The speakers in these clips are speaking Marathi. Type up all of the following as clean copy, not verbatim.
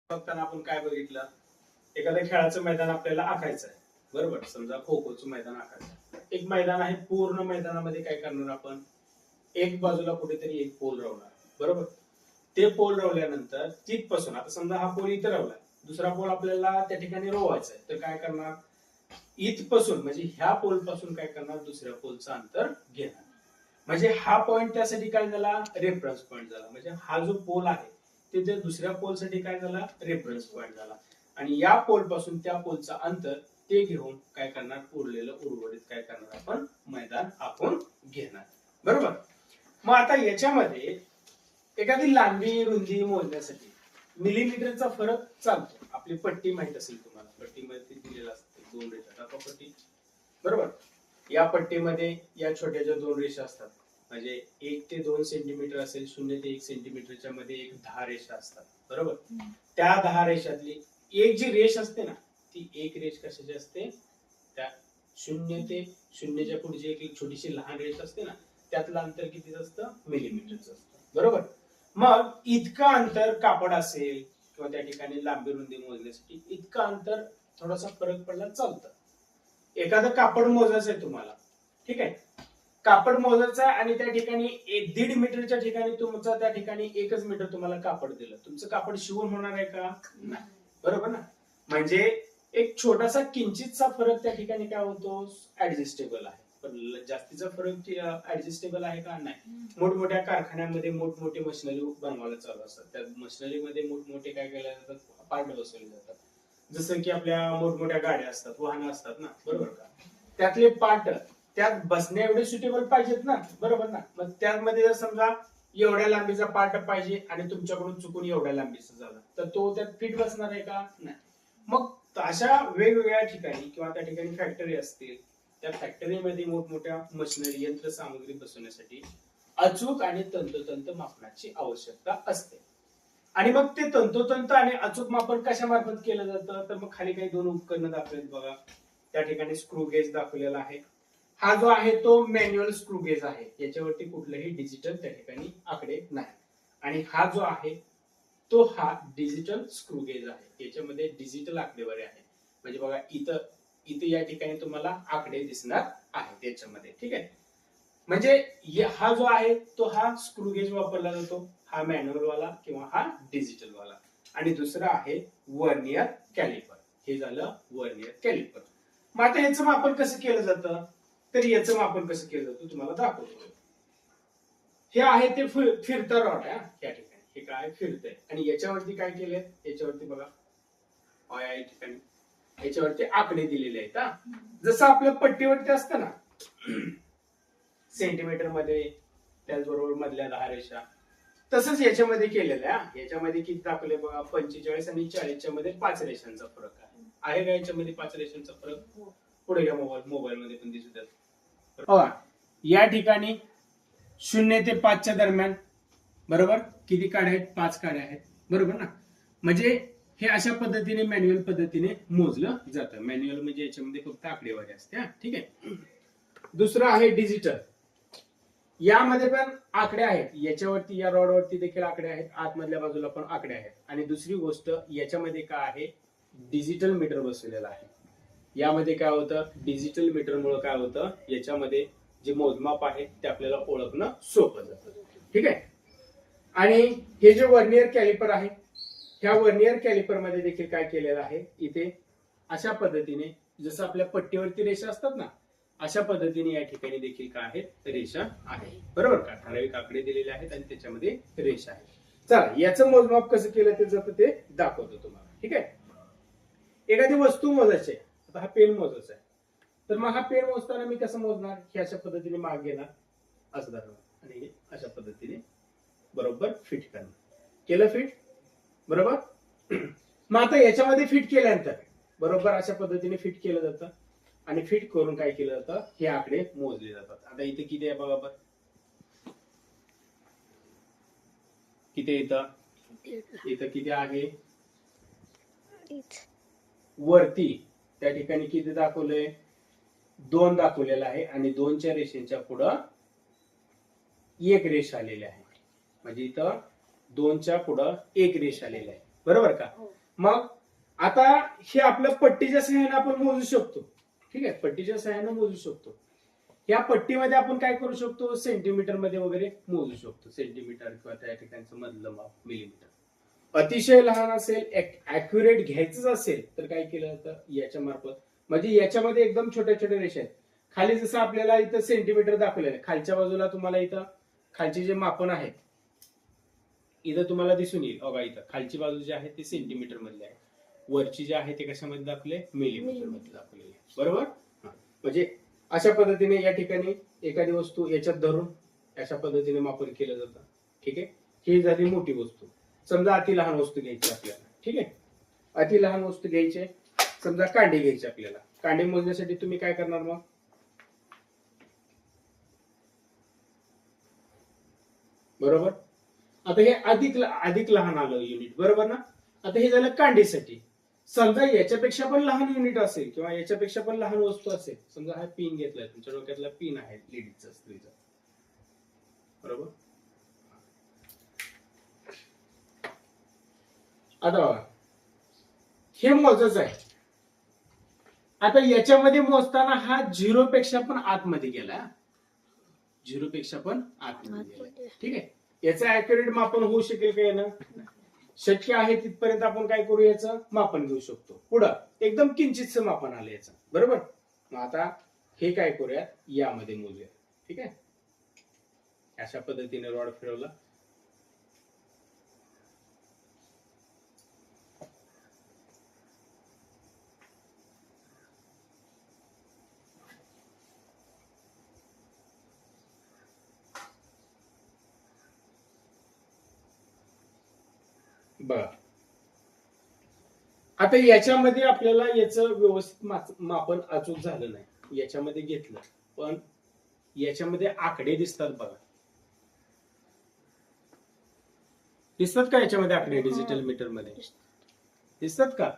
बघताना आपण काय बघितलं, एखाद्या खेळाचं मैदान आपल्याला आखायचं आहे, बरोबर. समजा खो खोचं मैदान आखायचं, एक मैदान आहे, पूर्ण मैदानामध्ये काय करणार आपण, एक बाजूला कुठेतरी एक पोल रवणार, बरोबर. ते पोल रवल्यानंतर तिथपासून, आता समजा हा पोल इथं रवला, दुसरा पोल आपल्याला त्या ठिकाणी रोवायचा आहे, तर काय करणार, इथपासून म्हणजे ह्या पोल पासून काय करणार, दुसऱ्या पोलचं अंतर घेणार. म्हणजे हा पॉइंट त्यासाठी काय झाला, रेफरन्स पॉइंट झाला. म्हणजे हा जो पोल आहे तिथे दुसऱ्या पोल साठी काय झाला, रेफरन्स पॉइंट झाला. आणि या पोल पासून त्या पोलचं अंतर ते घेऊन काय करणार, उर्वरित काय करणार आपण, मैदान आपण घेणार, बरोबर. मग आता याच्यामध्ये एखादी लांबी रुंदी मोजण्यासाठी मिलीमीटरचा फरक चालतो. आपली पट्टी माहित असेल तुम्हाला, पट्टीमध्ये दिलेला असते 2 रेषा, दाखवा पट्टी, बरोबर. या पट्टीमध्ये या छोट्या ज्या 2 रेषा असतात, म्हणजे 1 ते 2 सेंटीमीटर असेल, 0 ते 1 सेंटीमीटरच्या मध्ये एक 10 रेषा असतात, बरोबर. त्या 10 रेषातली एक जी रेष असते ना, ती एक रेष कशाची असते, त्या 0 ते 0च्या पुढची एक छोटीशी लहान रेष असते ना, त्यातलं अंतर किती असतं, मिलीमीटरचं असतं, बरोबर. मग इतकं अंतर कापड असेल किंवा त्या ठिकाणी लांबी रुंदी मोजण्यासाठी इतकं अंतर थोडासा फरक पडला चालतं. एखादं कापड मोजायचं आहे तुम्हाला, ठीक आहे, कापड मोजायचं आणि त्या ठिकाणी 1.5 मीटरच्या ठिकाणी तुमचं त्या ठिकाणी 1 मीटर तुम्हाला कापड दिलं, तुमचं कापड शिवून होणार आहे का, नाही, बरोबर ना. म्हणजे एक छोटासा किंचितचा फरक त्या ठिकाणी काय होतो, ऍडजस्टेबल आहे. पण जास्तीचा फरक ऍडजस्टेबल आहे का, नाही. मोठमोठ्या कारखान्यामध्ये मोठमोठे मशिनरी बनवायला चालू असतात, त्या मशिनरीमध्ये मोठमोठे काय केले जातात, पार्ट बसवले जातात. जसं की आपल्या मोठमोठ्या गाड्या असतात, वाहनं असतात ना, बरोबर का, त्यातले पार्ट त्यात बसण्या एवढे सुटेबल पाहिजेत ना, बरोबर ना. मग त्यामध्ये जर समजा एवढ्या लांबीचा पार्ट पाहिजे आणि तुमच्याकडून चुकून एवढ्या लांबीचा झाला, तर तो त्यात फिट बसणार आहे का, नाही. मग अशा वेगवेगळ्या ठिकाणी किंवा त्या ठिकाणी फॅक्टरी असतील, त्या फॅक्टरीमध्ये मोठमोठ्या मशिनरी यंत्रसामुग्री बसवण्यासाठी अचूक आणि तंतोतंत मापनाची आवश्यकता असते. आणि मग ते तंतोतंत आणि अचूक मापन कशा मार्फत केलं जातं, तर मग खाली काही 2 उपकरणं दाखवलेत बघा. त्या ठिकाणी स्क्रू गेज दाखवलेला आहे. हा जो आहे तो मॅन्युअल स्क्रू गेज आहे, याच्यावरती कुठलेही डिजिटल त्या ठिकाणी आकडे नाही. आणि हा जो आहे तो हा डिजिटल स्क्रू गेज आहे, याच्यामध्ये डिजिटल आकडेवारी आहे. म्हणजे बघा इथं या ठिकाणी तुम्हाला आकडे दिसणार आहेत याच्यामध्ये, ठीक आहे. म्हणजे हा जो आहे तो हा स्क्रू गेज वापरला जातो, हा मॅन्युअल वाला किंवा हा डिजिटल वाला. आणि दुसरा आहे वर्नियर कॅलिपर, हे झालं वर्नियर कॅलिपर. मग आता याचं मापन कसं केलं जातं, तर याचं मापन कसं केलं जातं तुम्हाला दाखवतो. हे आहे ते फिरतं रॉड आहे, या ठिकाणी हे काय फिरतंय, आणि याच्यावरती काय केलंय, याच्यावरती बघा या ठिकाणी याच्यावरती आकडे दिलेले आहेत. हा, जसं आपल्या पट्टीवरती असतं ना सेंटीमीटर मध्ये, त्याचबरोबर मधल्या 10 रेषा, तसंच याच्यामध्ये केलेलं आहे. याच्यामध्ये किती दाखवले बघा, 45 आणि 40च्या मध्ये 5 रेषांचा फरक आहे का याच्यामध्ये 5 रेषांचा फरक, पुढे घ्या मोबाईल मध्ये पण दिसू द्या. या ठिकाणी 0 ते 5च्या दरम्यान, बरोबर, किती काड्या आहेत, 5 काड्या आहेत, बरोबर ना. म्हणजे हे अशा पद्धतीने मॅन्युअल पद्धतीने मोजलं जातं. मॅन्युअल म्हणजे याच्यामध्ये फक्त आकडेवारी असते, ठीक आहे. दुसरं आहे डिजिटल, यामध्ये पण आकडे आहेत, याच्यावरती या रॉड वरती देखील आकडे आहेत, आतमधल्या बाजूला पण आकडे आहेत. आणि दुसरी गोष्ट याच्यामध्ये काय आहे, डिजिटल मीटर बसवलेला आहे. यामध्ये काय होतं, डिजिटल मीटरमुळे काय होतं, याच्यामध्ये जे मोजमाप आहे ते आपल्याला ओळखणं सोपं जातं, ठीक आहे. आणि हे जे वर्नियर कॅलिपर आहे, ह्या वर्नियर कॅलिपर मध्ये देखील काय केलेलं आहे, इथे अशा पद्धतीने जसं आपल्या पट्टीवरती रेषा असतात ना, अशा पद्धतीने या ठिकाणी देखील काय आहेत, रेषा आहे, बरोबर का. ठराविक आकडे दिलेले आहेत आणि त्याच्यामध्ये रेषा आहे. चला, याचं मोजमाप कसं केलं ते जातं ते दाखवतो तुम्हाला, ठीक आहे. एखादी वस्तू मोजायची आहे, आता हा पेन मोजायचा आहे, तर मग हा पेन मोजताना मी कसं मोजणार, हे अशा पद्धतीने माग घेणार, असं धरणार आणि अशा पद्धतीने बरोबर फिट करणार. केलं फिट, बरोबर. मग आता याच्यामध्ये फिट केल्यानंतर बरोबर अशा पद्धतीने फिट केलं जातं आणि फिट करून काय केलं जातं, हे आकडे मोजले जातात. आता इथे किती आहे बघा, किती इथं किती आहे, वरती त्या ठिकाणी किती दाखवलंय, 2 दाखवलेला आहे आणि 2च्या रेषेच्या पुढं 1 रेष आलेली आहे. म्हणजे इथं 2च्या पुढं 1 रेष आलेली आहे, बरोबर का. मग आता हे आपलं पट्टीच्या सहाय्याने आपण मोजू शकतो. ठीक आहे, पट्टीच्या सहाय्याने मोजू शकतो. या पट्टीमध्ये आपण काय करू शकतो, सेंटीमीटर मध्ये वगैरे मोजू शकतो. सेंटीमीटर किंवा त्या ठिकाणचं मधलं माप मिलीमीटर. अतिशय लहान असेल, अॅक्युरेट घ्यायचंच असेल तर काय केलं जातं याच्या मार्फत, म्हणजे याच्यामध्ये एकदम छोट्या छोट्या रेषा आहेत. खाली जसं आपल्याला इथं सेंटीमीटर दाखवलेलं आहे, खालच्या बाजूला तुम्हाला इथं खालचे जे मापन आहेत इथं तुम्हाला दिसून येईल. बघा इथं खालची बाजू जी आहे ती सेंटीमीटर मधली आहे, वरची जी आहे ते कशामध्ये दाखवले, मिलीमीटर मध्ये दाखवलेली आहे. बरोबर. म्हणजे अशा पद्धतीने या ठिकाणी एखादी वस्तू याच्यात धरून अशा पद्धतीने मापन केलं जातं. ठीक आहे, ही झाली मोठी वस्तू. समजा अति लहान वस्तू घ्यायची आपल्याला. ठीक आहे, अति लहान वस्तू घ्यायची, समजा कांडी घ्यायची आपल्याला. कांडी मोजण्यासाठी तुम्ही काय करणार मग, बरोबर. आता हे अधिक लहान आलं युनिट, बरोबर ना. आता हे झालं कांडीसाठी. समजा याच्यापेक्षा पण लहान युनिट असेल किंवा याच्यापेक्षा पण लहान वस्तू असेल, समजा हा पिन घेतलाय, तुमच्या डोक्यातला पिन आहे लेडीजचा, स्त्रीचा, बरोबर. आता बघा हे मोजायचं आहे. आता याच्यामध्ये मोजताना हा 0 पेक्षा पण आतमध्ये गेला, 0 पेक्षा पण आतमध्ये गेला. ठीक आहे, याचं अॅक्युरेट मापन होऊ शकेल का यानं, शक्य आहे तिथपर्यंत आपण काय करू, याचं मापन घेऊ शकतो. पुढं एकदम किंचितचं मापन आलं याचं, बरोबर. मग आता हे काय करूया, यामध्ये मोजूया. ठीक आहे, अशा पद्धतीने रॉड फिरवला. बघा आता याच्यामध्ये आपल्याला याचं व्यवस्थित मापन अचूक झालं नाही, याच्यामध्ये घेतलं पण याच्यामध्ये आकडे दिसतात. बघा दिसतात का याच्यामध्ये आकडे, डिजिटल मीटर मध्ये दिसतात का,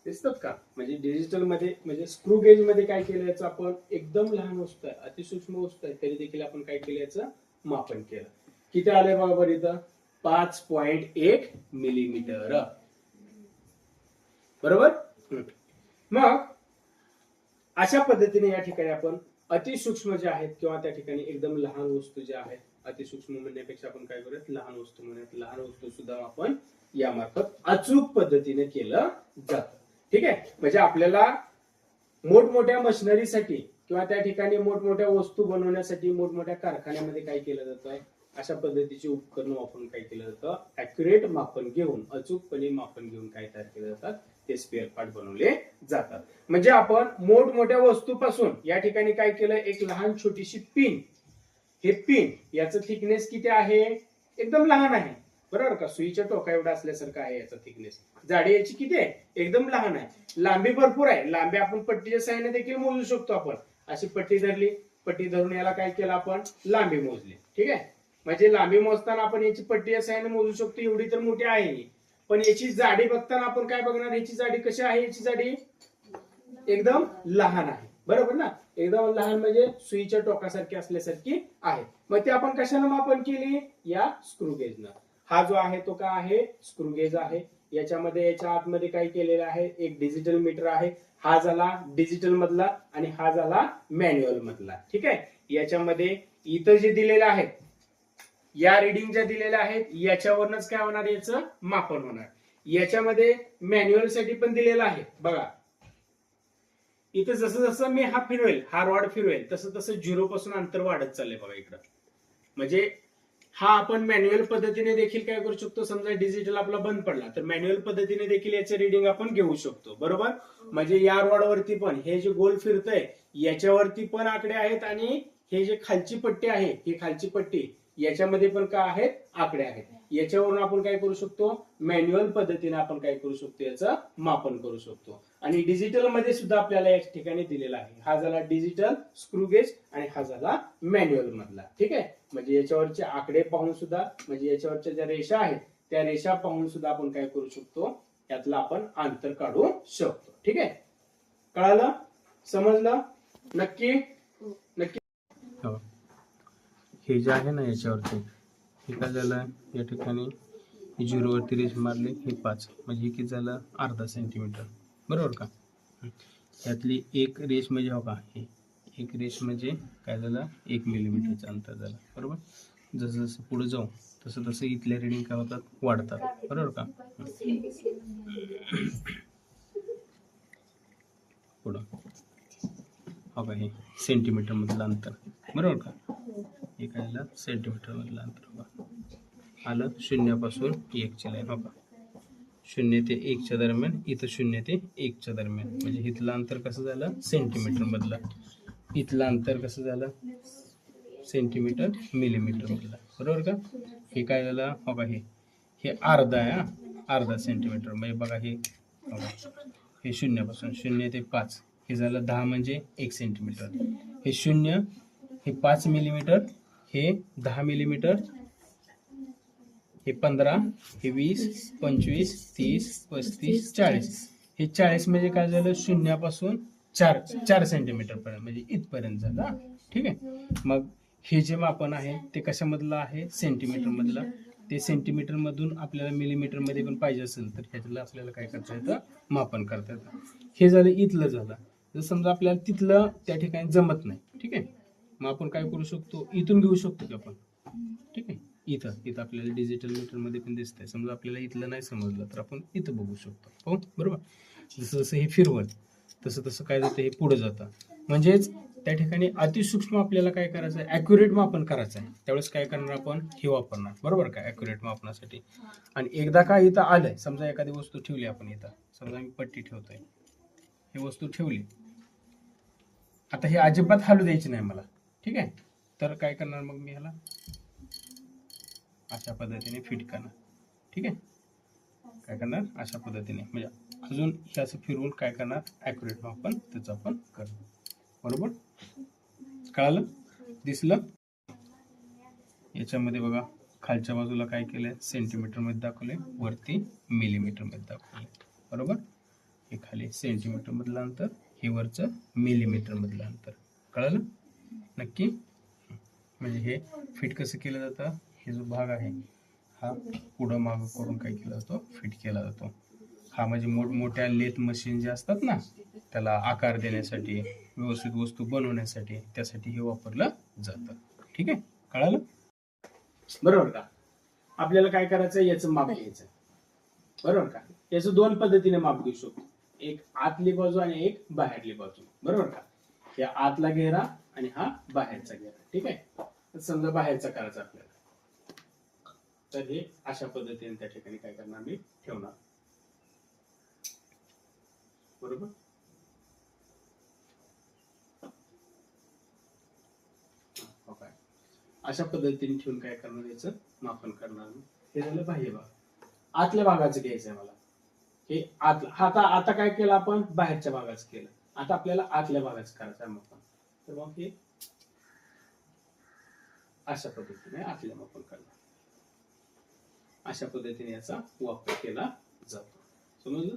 दिसतात का. म्हणजे डिजिटल मध्ये, म्हणजे स्क्रू गेज मध्ये काय केलं, याचं आपण एकदम लहान वस्तू आहे, अतिसूक्ष्म वस्तू आहे, तरी देखील आपण काय केलं, याचं मापन केलं. किती आले बरोबर इथं, 5.1 मिलीमीटर, बरोबर. मग अशा पद्धतीने या ठिकाणी आपण अतिसूक्ष्म जे आहेत किंवा त्या ठिकाणी एकदम लहान वस्तू ज्या आहेत, अतिसूक्ष्म म्हणण्यापेक्षा आपण काय करूयात, लहान वस्तू म्हणूयात. लहान वस्तू सुद्धा आपण यामार्फत अचूक पद्धतीने केलं जातं. ठीक आहे, म्हणजे आपल्याला मोठमोठ्या मशिनरीसाठी किंवा त्या ठिकाणी मोठमोठ्या वस्तू बनवण्यासाठी मोठमोठ्या कारखान्यामध्ये काय केलं जातं, अशा पद्धतीची उपकरणं वापरून काय केलं जातं, अॅक्युरेट मापन घेऊन, अचूकपणे मापन घेऊन काय तयार केले जातात, ते स्पेअर पार्ट बनवले जातात. म्हणजे आपण मोठमोठ्या वस्तूपासून या ठिकाणी काय केलं, एक लहान छोटीशी पिन, हे पिन याचं थिकनेस किती आहे, एकदम लहान आहे, बरोबर का. सुईच्या टोका एवढा असल्यासारखं आहे याचा थिकनेस. जाडी याची किती आहे, एकदम लहान आहे. लांबी भरपूर आहे, लांबी आपण पट्टीच्या साहाय्याने देखील मोजू शकतो. आपण अशी पट्टी धरली, पट्टी धरून याला काय केलं, आपण लांबी मोजली. ठीक आहे, म्हणजे लांबी मोजताना आपण याची पट्टीच्या साहाय्याने मोजू शकतो, एवढी तर मोठी आहे. पण याची जाडी बघताना आपण काय बघणार, याची जाडी कशी आहे, याची जाडी एकदम लहान आहे, बरोबर ना. एकदम लहान म्हणजे सुईच्या टोकासारखी असल्यासारखी आहे. मग ते आपण कशाने मापन केली, या स्क्रू गेजनं. हा जो आहे तो काय आहे, स्क्रू गेज आहे. याच्यामध्ये याच्या आतमध्ये काय केलेलं आहे, एक डिजिटल मीटर आहे. हा झाला डिजिटल मधला आणि हा झाला मॅन्युअल मधला. ठीक आहे, याच्यामध्ये इथं जे दिलेले आहेत, या रिडिंग ज्या दिलेल्या आहेत, याच्यावरच काय होणार, याचं मापन होणार. याच्यामध्ये मॅन्युअल साठी पण दिलेलं आहे. बघा इथं जसं जसं मी हा फिरवेल, हा रॉड फिरवेल, तसं तसं 0 पासून अंतर वाढत चाललंय. बघा इकडं, म्हणजे हा आपण मॅन्युअल पद्धतीने देखील काय करू शकतो. समजा डिजिटल आपला बंद पडला तर मॅन्युअल पद्धतीने देखील याचे रिडिंग आपण घेऊ शकतो, बरोबर. म्हणजे या रॉडवरती पण हे जे गोल फिरतंय याच्यावरती पण आकडे आहेत आणि हे जे खालची पट्टी आहे, ही खालची पट्टी, याच्यामध्ये पण काय आहेत, आकडे आहेत. याच्यावरून आपण काय करू शकतो, मॅन्युअल पद्धतीने आपण काय करू शकतो, याचं मापन करू शकतो. आणि डिजिटल मध्ये सुद्धा आपल्याला या ठिकाणी दिलेला आहे. हा झाला डिजिटल स्क्रू गेज आणि हा झाला मॅन्युअल मधला. ठीक आहे, म्हणजे याच्यावरचे आकडे पाहून सुद्धा, म्हणजे याच्यावरच्या ज्या रेषा आहेत त्या रेषा पाहून सुद्धा आपण काय करू शकतो, यातलं आपण अंतर काढू शकतो. ठीक आहे, कळालं, समजलं, नक्की नक्की. हे जे आहे ना याच्यावरती, हे काय झालं, या ठिकाणी 0वरती रेष मारले हे 5 म्हणजे हे किती झालं अर्धा सेंटीमीटर बरोबर का. त्यातली एक रेष म्हणजे हो का हे एक रेष म्हणजे काय झालं 1 मिलीमीटरचं अंतर झालं बरोबर. जसं जसं पुढे जाऊ तसं तसं इथल्या रिडिंग काय होतात वाढतात बरोबर का. पुढं हो का हे सेंटीमीटर मधलं अंतर बरोबर का. हे काय झालं सेंटीमीटर मधलं अंतर बघा आलं 0 पासून 1 ची लाईन हो का 0 ते 1 च्या दरम्यान इथं 0 ते 1 च्या दरम्यान म्हणजे इथलं अंतर कसं झालं सेंटीमीटर मधलं. इथलं अंतर कसं झालं सेंटीमीटर मिलीमीटर मधलं बरोबर का. हे काय झालं हो का हे अर्धा आहे अर्धा सेंटीमीटर म्हणजे बघा हे बघा हे 0 पासून 0 ते 5 हे झालं 10 म्हणजे 1 सेंटीमीटर. हे 0 हे 5 मिलीमीटर हे 10 मिलीमीटर हे 15 हे 20 25 30 35 40 हे 40 म्हणजे काय झालं 0 पासून 4 सेंटीमीटर पर्यंत म्हणजे इथपर्यंत झालं ठीक आहे. मग हे जे मापन आहे ते कशामधलं आहे सेंटीमीटर मधलं. ते सेंटीमीटर मधून आपल्याला मिलीमीटर मध्ये पण पाहिजे असेल तर ह्याच्याला आपल्याला काय करता येतं मापन करता येतं. हे झालं इथलं झालं. जर समजा आपल्याला तिथलं त्या ठिकाणी जमत नाही ठीक आहे मग आपण काय करू शकतो इथून घेऊ शकतो की आपण ठीक आहे. इथं आपल्याला डिजिटल मीटर मध्ये पण दिसतंय. समजा आपल्याला इथलं नाही समजलं तर आपण इथं बघू शकतो हो बरोबर. जसं जसं हे फिरवत तसं तसं काय जातं हे पुढे जातं. म्हणजेच त्या ठिकाणी अतिसूक्ष्म आपल्याला काय करायचं आहे ॲक्युरेट मापन करायचं आहे. त्यावेळेस काय करणार आपण हे वापरणार बरोबर का ॲक्युरेट मापनासाठी. आणि एकदा का इथं आलंय समजा एखादी वस्तू ठेवली आपण इथं समजा मी पट्टी ठेवतोय ही वस्तू ठेवली आता हे अजिबात हलू द्यायची नाही मला ठीक आहे. तर काय करणार मग मी ह्याला अशा पद्धतीने फिट करणार ठीक आहे. काय करणार अशा पद्धतीने म्हणजे अजून हे असं फिरवून काय करणार ॲक्युरेट मापन त्याचं आपण करणार बरोबर. कळालं दिसलं. याच्यामध्ये बघा खालच्या बाजूला काय केलंय सेंटीमीटर मध्ये दाखवले वरती मिलीमीटर मध्ये दाखवले बरोबर. हे खाली सेंटीमीटर मधलं अंतर हे वरचं मिलीमीटर मधलं अंतर कळालं नक्की. म्हणजे हे फिट कसं केलं जातं हे जो भाग आहे हा पुढं मागं करून काय केला जातो फिट केला जातो. हा म्हणजे मोठमोठ्या लेथ मशीन जे असतात ना त्याला आकार देण्यासाठी व्यवस्थित वस्तू बनवण्यासाठी त्यासाठी हे वापरलं जातं ठीक आहे. कळालं बरोबर का. आपल्याला काय करायचं याचं माप घ्यायचं बरोबर का. याचं दोन पद्धतीने माप घेऊ शकतो एक आतली बाजू आणि एक बाहेरली बाजू बरोबर का. या आतला घेरा आणि हा बाहेरचा घेरा ठीक आहे. समजा बाहेरचा करायचा आपल्याला तर हे अशा पद्धतीने त्या ठिकाणी काय करणार मी ठेवणार बरोबर. अशा पद्धतीने ठेवून काय करणार याचं मापन करणार मी. हे झालं बाह्य भाग. आतल्या भागाचं घ्यायचंय मला हे आतलं आता काय केलं आपण बाहेरच्या भागाचं केलं आता आपल्याला आतल्या भागाचं करायचं आहे मापन. तर मग हे अशा पद्धतीने आतल्या मापन करणार. अशा पद्धतीने याचा वापर केला जातो समजलं.